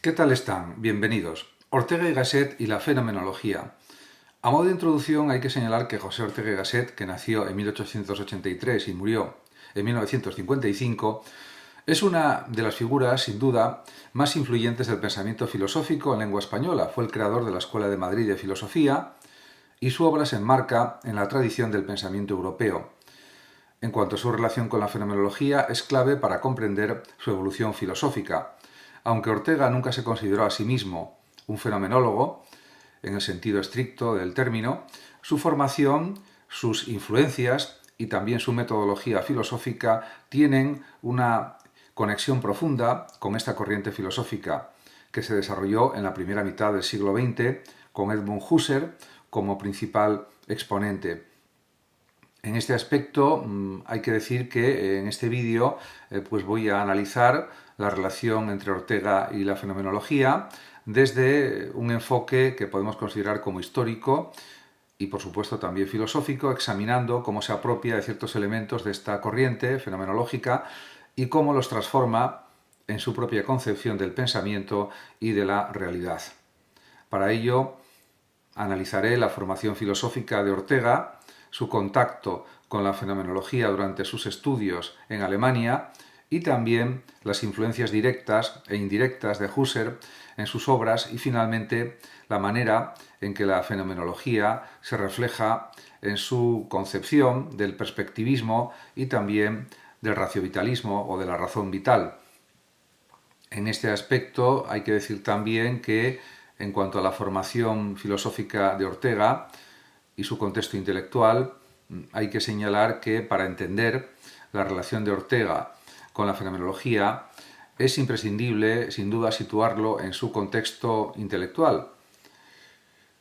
¿Qué tal están? Bienvenidos. Ortega y Gasset y la fenomenología. A modo de introducción hay que señalar que José Ortega y Gasset, que nació en 1883 y murió en 1955, es una de las figuras, sin duda, más influyentes del pensamiento filosófico en lengua española. Fue el creador de la Escuela de Madrid de Filosofía y su obra se enmarca en la tradición del pensamiento europeo. En cuanto a su relación con la fenomenología, es clave para comprender su evolución filosófica. Aunque Ortega nunca se consideró a sí mismo un fenomenólogo, en el sentido estricto del término, su formación, sus influencias y también su metodología filosófica tienen una conexión profunda con esta corriente filosófica que se desarrolló en la primera mitad del siglo XX con Edmund Husserl como principal exponente. En este aspecto hay que decir que en este vídeo pues voy a analizar la relación entre Ortega y la fenomenología desde un enfoque que podemos considerar como histórico y por supuesto también filosófico, examinando cómo se apropia de ciertos elementos de esta corriente fenomenológica y cómo los transforma en su propia concepción del pensamiento y de la realidad. Para ello analizaré la formación filosófica de Ortega, su contacto con la fenomenología durante sus estudios en Alemania y también las influencias directas e indirectas de Husserl en sus obras y finalmente la manera en que la fenomenología se refleja en su concepción del perspectivismo y también del raciovitalismo o de la razón vital. En este aspecto hay que decir también que en cuanto a la formación filosófica de Ortega y su contexto intelectual, hay que señalar que para entender la relación de Ortega con la fenomenología es imprescindible, sin duda, situarlo en su contexto intelectual.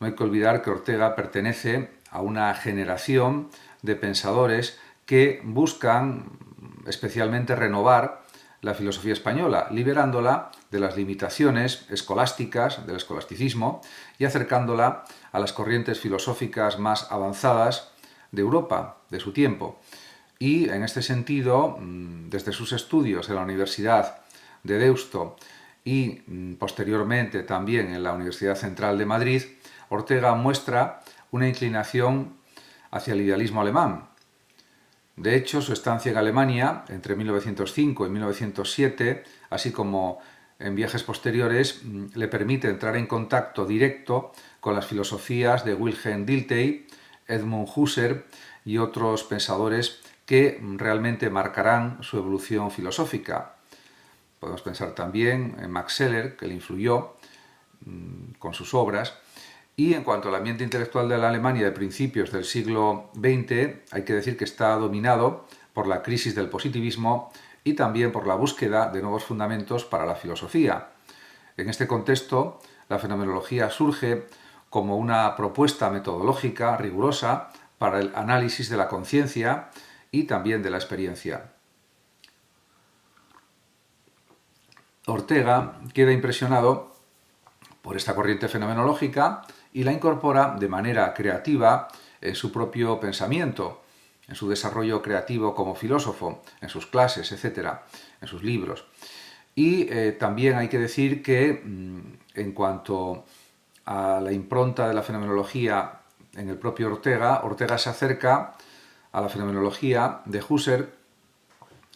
No hay que olvidar que Ortega pertenece a una generación de pensadores que buscan especialmente renovar la filosofía española, liberándola de las limitaciones escolásticas, del escolasticismo, y acercándola a las corrientes filosóficas más avanzadas de Europa, de su tiempo. Y en este sentido, desde sus estudios en la Universidad de Deusto y posteriormente también en la Universidad Central de Madrid, Ortega muestra una inclinación hacia el idealismo alemán. De hecho, su estancia en Alemania entre 1905 y 1907, así como en viajes posteriores, le permite entrar en contacto directo con las filosofías de Wilhelm Dilthey, Edmund Husserl y otros pensadores que realmente marcarán su evolución filosófica. Podemos pensar también en Max Scheler, que le influyó con sus obras. Y en cuanto al ambiente intelectual de la Alemania de principios del siglo XX, hay que decir que está dominado por la crisis del positivismo y también por la búsqueda de nuevos fundamentos para la filosofía. En este contexto, la fenomenología surge como una propuesta metodológica rigurosa para el análisis de la conciencia y también de la experiencia. Ortega queda impresionado por esta corriente fenomenológica y la incorpora de manera creativa en su propio pensamiento, en su desarrollo creativo como filósofo, en sus clases, etc., en sus libros. Y también hay que decir que en cuanto a la impronta de la fenomenología en el propio Ortega, Ortega se acerca a la fenomenología de Husserl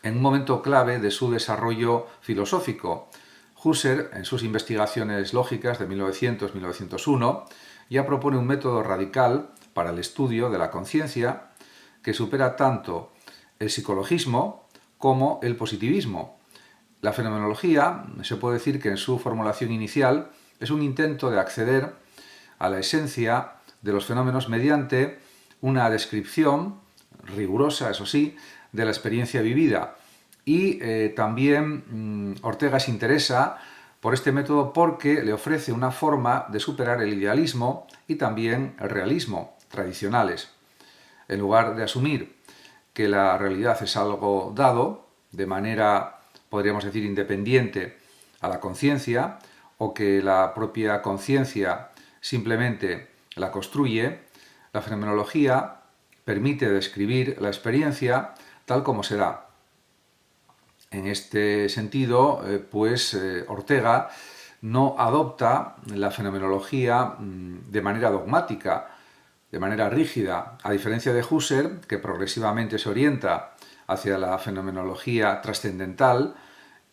en un momento clave de su desarrollo filosófico. Husserl, en sus investigaciones lógicas de 1900-1901, ya propone un método radical para el estudio de la conciencia que supera tanto el psicologismo como el positivismo. La fenomenología, se puede decir que en su formulación inicial, es un intento de acceder a la esencia de los fenómenos mediante una descripción rigurosa, eso sí, de la experiencia vivida. Y también Ortega se interesa por este método porque le ofrece una forma de superar el idealismo y también el realismo tradicionales. En lugar de asumir que la realidad es algo dado, de manera, podríamos decir, independiente a la conciencia, o que la propia conciencia simplemente la construye, la fenomenología permite describir la experiencia tal como se da. En este sentido, Ortega no adopta la fenomenología de manera dogmática, de manera rígida, a diferencia de Husserl, que progresivamente se orienta hacia la fenomenología trascendental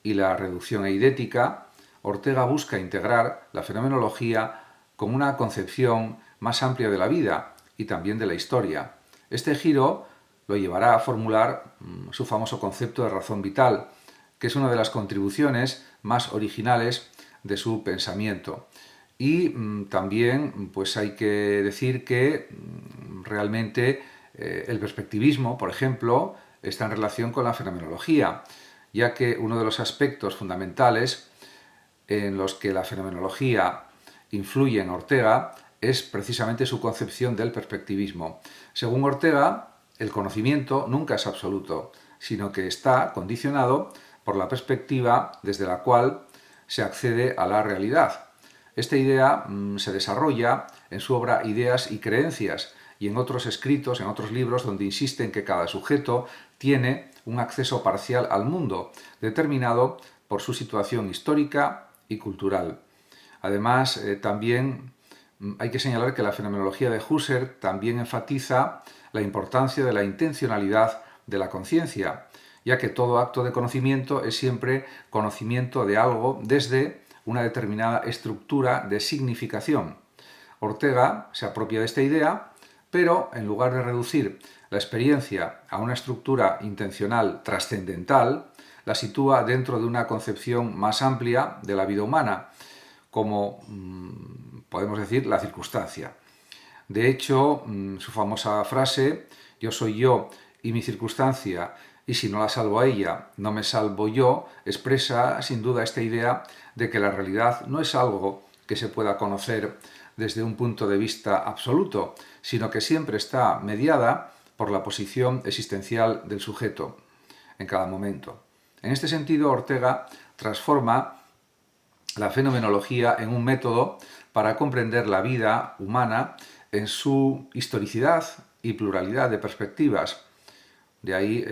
y la reducción eidética. Ortega busca integrar la fenomenología como una concepción más amplia de la vida y también de la historia. Este giro lo llevará a formular su famoso concepto de razón vital, que es una de las contribuciones más originales de su pensamiento. Y también pues hay que decir que realmente el perspectivismo, por ejemplo, está en relación con la fenomenología, ya que uno de los aspectos fundamentales en los que la fenomenología influye en Ortega es precisamente su concepción del perspectivismo. Según Ortega, el conocimiento nunca es absoluto, sino que está condicionado por la perspectiva desde la cual se accede a la realidad. Esta idea se desarrolla en su obra Ideas y Creencias y en otros escritos, en otros libros, donde insiste en que cada sujeto tiene un acceso parcial al mundo, determinado por su situación histórica y cultural. Además, también hay que señalar que la fenomenología de Husserl también enfatiza la importancia de la intencionalidad de la conciencia, ya que todo acto de conocimiento es siempre conocimiento de algo desde una determinada estructura de significación. Ortega se apropia de esta idea, pero en lugar de reducir la experiencia a una estructura intencional trascendental, la sitúa dentro de una concepción más amplia de la vida humana, como podemos decir la circunstancia. De hecho, su famosa frase, yo soy yo y mi circunstancia, y si no la salvo a ella, no me salvo yo, expresa sin duda esta idea de que la realidad no es algo que se pueda conocer desde un punto de vista absoluto, sino que siempre está mediada por la posición existencial del sujeto en cada momento. En este sentido, Ortega transforma la fenomenología en un método para comprender la vida humana en su historicidad y pluralidad de perspectivas. De ahí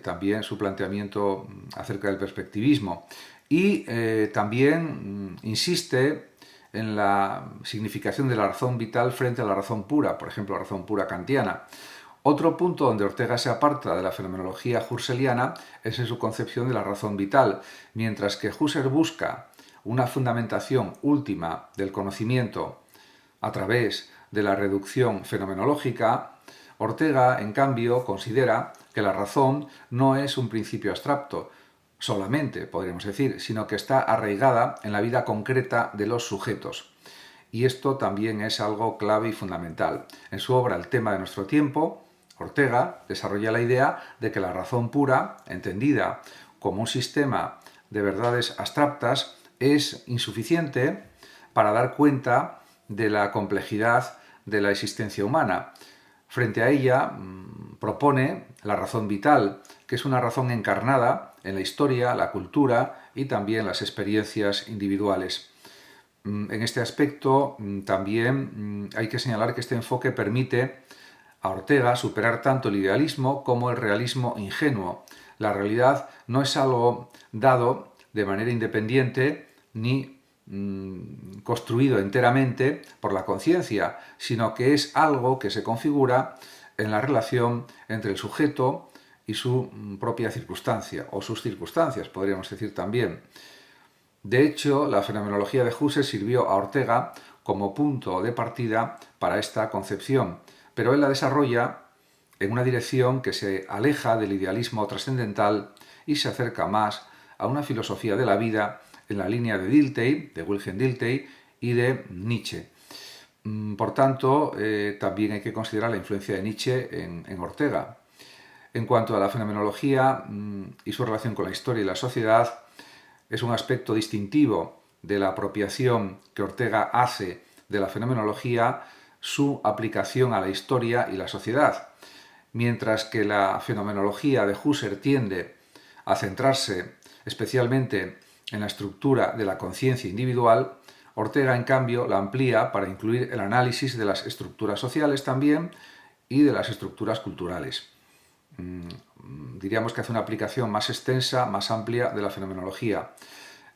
también su planteamiento acerca del perspectivismo. Y también insiste en la significación de la razón vital frente a la razón pura, por ejemplo, la razón pura kantiana. Otro punto donde Ortega se aparta de la fenomenología husserliana es en su concepción de la razón vital, mientras que Husserl busca una fundamentación última del conocimiento a través de la reducción fenomenológica. Ortega, en cambio, considera que la razón no es un principio abstracto, solamente, podríamos decir, sino que está arraigada en la vida concreta de los sujetos. Y esto también es algo clave y fundamental. En su obra El tema de nuestro tiempo, Ortega desarrolla la idea de que la razón pura, entendida como un sistema de verdades abstractas, es insuficiente para dar cuenta de la complejidad de la existencia humana. Frente a ella, propone la razón vital, que es una razón encarnada en la historia, la cultura y también las experiencias individuales. En este aspecto también hay que señalar que este enfoque permite a Ortega superar tanto el idealismo como el realismo ingenuo. La realidad no es algo dado de manera independiente ni construido enteramente por la conciencia, sino que es algo que se configura en la relación entre el sujeto y su propia circunstancia, o sus circunstancias, podríamos decir también. De hecho, la fenomenología de Husserl sirvió a Ortega como punto de partida para esta concepción, pero él la desarrolla en una dirección que se aleja del idealismo trascendental y se acerca más a una filosofía de la vida en la línea de Dilthey, de Wilhelm Dilthey y de Nietzsche. Por tanto, también hay que considerar la influencia de Nietzsche en Ortega. En cuanto a la fenomenología y su relación con la historia y la sociedad, es un aspecto distintivo de la apropiación que Ortega hace de la fenomenología su aplicación a la historia y la sociedad, mientras que la fenomenología de Husserl tiende a centrarse especialmente en la estructura de la conciencia individual. Ortega, en cambio, la amplía para incluir el análisis de las estructuras sociales también y de las estructuras culturales. Diríamos que hace una aplicación más extensa, más amplia de la fenomenología.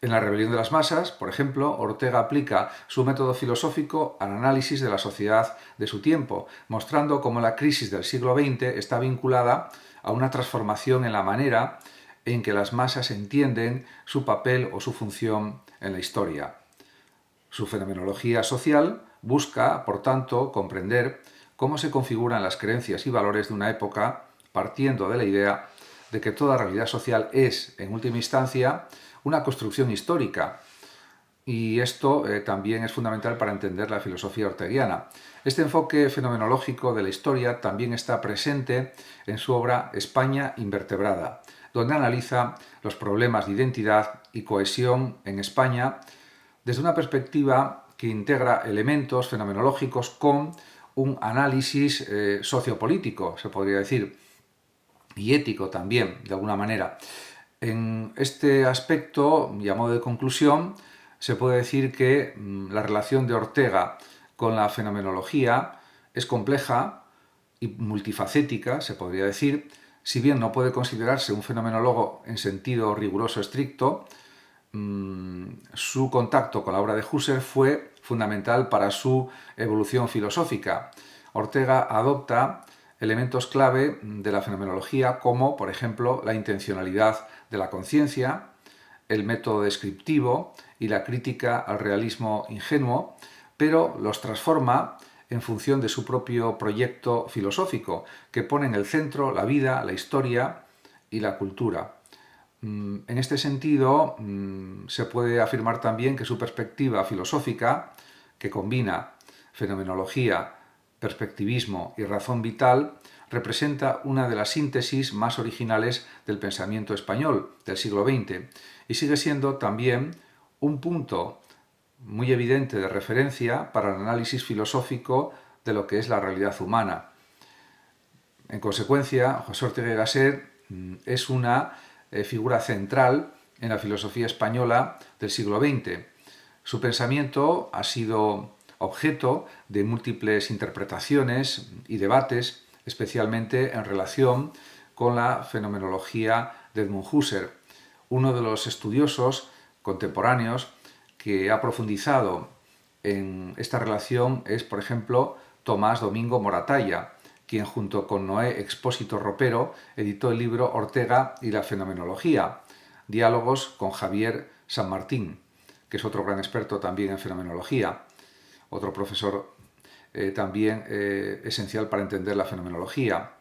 En La rebelión de las masas, por ejemplo, Ortega aplica su método filosófico al análisis de la sociedad de su tiempo, mostrando cómo la crisis del siglo XX está vinculada a una transformación en la manera en que las masas entienden su papel o su función en la historia. Su fenomenología social busca, por tanto, comprender cómo se configuran las creencias y valores de una época partiendo de la idea de que toda realidad social es, en última instancia, una construcción histórica. Y esto también es fundamental para entender la filosofía orteguiana. Este enfoque fenomenológico de la historia también está presente en su obra España invertebrada, donde analiza los problemas de identidad y cohesión en España desde una perspectiva que integra elementos fenomenológicos con un análisis sociopolítico, se podría decir, y ético también, de alguna manera. En este aspecto, y a modo de conclusión, se puede decir que la relación de Ortega con la fenomenología es compleja y multifacética, se podría decir. Si bien no puede considerarse un fenomenólogo en sentido riguroso estricto, su contacto con la obra de Husserl fue fundamental para su evolución filosófica. Ortega adopta elementos clave de la fenomenología como, por ejemplo, la intencionalidad de la conciencia, el método descriptivo y la crítica al realismo ingenuo, pero los transforma en función de su propio proyecto filosófico, que pone en el centro la vida, la historia y la cultura. En este sentido, se puede afirmar también que su perspectiva filosófica, que combina fenomenología, perspectivismo y razón vital, representa una de las síntesis más originales del pensamiento español del siglo XX y sigue siendo también un punto muy evidente de referencia para el análisis filosófico de lo que es la realidad humana. En consecuencia, José Ortega y Gasset es una figura central en la filosofía española del siglo XX. Su pensamiento ha sido objeto de múltiples interpretaciones y debates, especialmente en relación con la fenomenología de Edmund Husserl. Uno de los estudiosos contemporáneos que ha profundizado en esta relación es, por ejemplo, Tomás Domingo Moratalla, quien junto con Noé Expósito Ropero editó el libro Ortega y la fenomenología, diálogos con Javier San Martín, que es otro gran experto también en fenomenología, otro profesor también esencial para entender la fenomenología.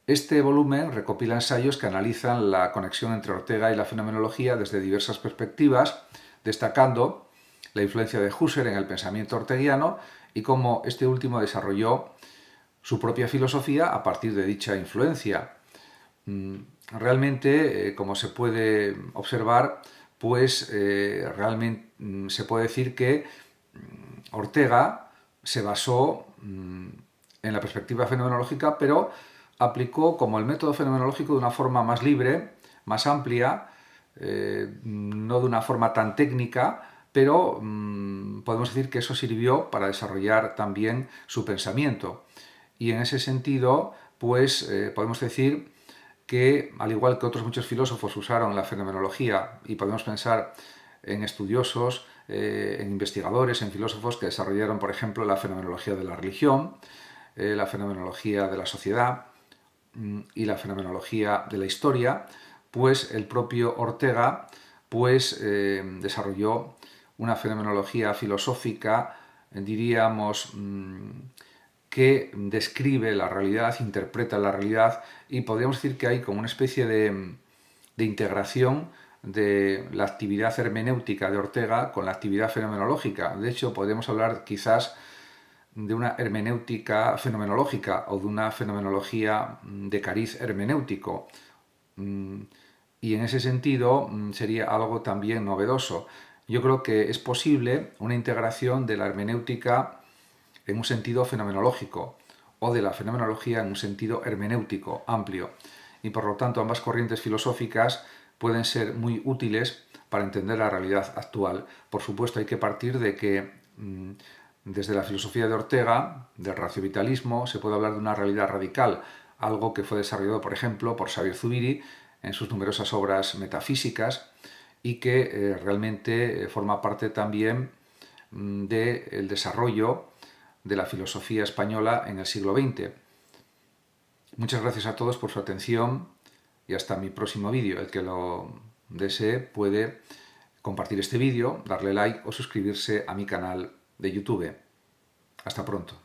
Este volumen recopila ensayos que analizan la conexión entre Ortega y la fenomenología desde diversas perspectivas, destacando la influencia de Husserl en el pensamiento orteguiano y cómo este último desarrolló su propia filosofía a partir de dicha influencia. Realmente, como se puede observar, pues realmente se puede decir que Ortega se basó en la perspectiva fenomenológica, pero aplicó como el método fenomenológico de una forma más libre, más amplia, no de una forma tan técnica, pero podemos decir que eso sirvió para desarrollar también su pensamiento. Y en ese sentido, pues podemos decir que, al igual que otros muchos filósofos usaron la fenomenología, y podemos pensar en estudiosos, en investigadores, en filósofos que desarrollaron, por ejemplo, la fenomenología de la religión, la fenomenología de la sociedad y la fenomenología de la historia, pues el propio Ortega pues, desarrolló una fenomenología filosófica, diríamos, que describe la realidad, interpreta la realidad, y podríamos decir que hay como una especie de integración de la actividad hermenéutica de Ortega con la actividad fenomenológica. De hecho, podríamos hablar quizás de una hermenéutica fenomenológica o de una fenomenología de cariz hermenéutico. Y en ese sentido sería algo también novedoso. Yo creo que es posible una integración de la hermenéutica en un sentido fenomenológico o de la fenomenología en un sentido hermenéutico amplio. Y por lo tanto ambas corrientes filosóficas pueden ser muy útiles para entender la realidad actual. Por supuesto hay que partir de que desde la filosofía de Ortega, del raciovitalismo, se puede hablar de una realidad radical, algo que fue desarrollado, por ejemplo, por Xavier Zubiri en sus numerosas obras metafísicas, y que realmente forma parte también del desarrollo de la filosofía española en el siglo XX. Muchas gracias a todos por su atención y hasta mi próximo vídeo. El que lo desee puede compartir este vídeo, darle like o suscribirse a mi canal de YouTube. Hasta pronto.